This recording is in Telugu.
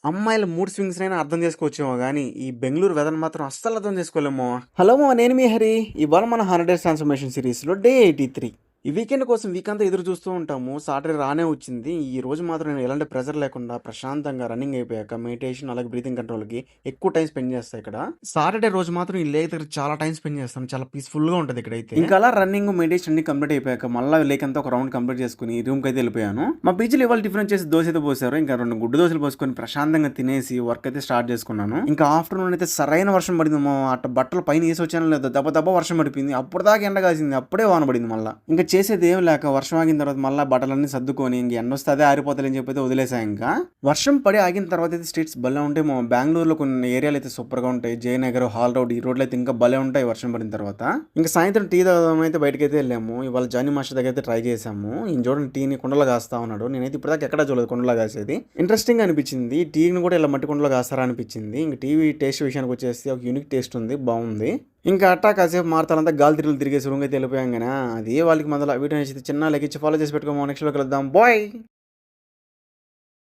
అమ్మాయిల మూడ్ స్వింగ్స్ అయినా అర్థం చేసుకోవచ్చేమో కానీ ఈ బెంగళూరు వెదర్ మాత్రం అస్సలు అర్థం చేసుకోలేమో. హలో నేను మీ హరి. ఇవాళ మన 100 డేస్ ట్రాన్స్ఫర్మేషన్ సిరీస్లో డే 83. ఈ వీకెండ్ కోసం వీక్ అంతా ఎదురు చూస్తూ ఉంటాము. సాటర్డే రానే వచ్చింది. ఈ రోజు మాత్రం నేను ఎలాంటి ప్రెజర్ లేకుండా ప్రశాంతంగా రన్నింగ్ అయిపోయాక మెడిటేషన్ అలాగే బ్రీతింగ్ కంట్రోల్కి ఎక్కువ టైం స్పెండ్ చేస్తాను ఇక్కడ. సాటర్డే రోజు మాత్రం ఈ లేక్ దగ్గర చాలా టైం స్పెండ్ చేస్తాను. చాలా పీస్ఫుల్గా ఉంటుంది ఇక్కడైతే. ఇంకా అలా రన్నింగ్ మెడిటేషన్ అన్ని కంప్లీట్ అయిపోయాక మళ్ళీ లేక్ అంతా ఒక రౌండ్ కంప్లీట్ చేసుకుని రూమ్కి అయితే వెళ్ళిపోయాను. మా పీజీలో ఇవాళ టిఫిన్ చేసి దోశ అయితే పోసారు. ఇంకా 2 గుడ్డు దోశలు పోసుకొని ప్రశాంతంగా తినేసి వర్క్ అయితే స్టార్ట్ చేసుకున్నాను. ఇంకా ఆఫ్టర్నూన్ అయితే సరైన వర్షం పడింది. అట్ట బట్టలు పైన వేసి వచ్చాను లేదు, దెబ్బ వర్షం పడిపోయింది. అప్పుడు దాకా ఎండ కాసింది, అప్పుడే వాన పడింది. మళ్ళీ ఇంకా చేసేది ఏం లేక వర్షం ఆగిన తర్వాత మళ్ళీ బట్టలన్నీ సర్దుకొని ఇంక ఎండ వస్తే అదే ఆరిపోతాయని చెప్పి అయితే వదిలేసాం. ఇంకా వర్షం పడి ఆగిన తర్వాత అయితే స్ట్రీట్స్ భలే ఉంటాయి. మా బెంగళూరులో కొన్ని ఏరియాలు అయితే సూపర్గా ఉంటాయి. జయనగర్, హాల్ రోడ్, ఈ రోడ్లు అయితే ఇంకా భలే ఉంటాయి వర్షం పడిన తర్వాత. ఇంకా సాయంత్రం టీ తాగడం అయితే బయటకి అయితే వెళ్ళాము. ఇవాళ జానీ మాస్టర్ దగ్గర అయితే ట్రై చేసాము. ఈయన చూడండి టీని కుండలో కాస్తా ఉన్నాడు. నేనైతే ఇప్పటిదాకా ఎక్కడా చూడలేదు కుండలో కాసేది. ఇంట్రెస్టింగ్ అనిపించింది. టీని కూడా ఇలా మట్టి కుండలో కాస్తారా అనిపించింది. ఇంక టీవీ టేస్ట్ విషయానికి వచ్చేసి ఒక యూనిక్ టేస్ట్ ఉంది, బాగుంది. ఇంకా అట్టా కాసేపు మారుతాలంతా గాలి తిరుగులు తిరిగేసి రూమ్ అయితే వెళ్ళిపోయాం. కానీ అది వాళ్ళకి మొదలు వీడియో నచ్చితే చిన్న లెక్కించి ఫాలో చేసి పెట్టుకోమో. నెక్స్ట్ లో కలుద్దాం. బాయ్.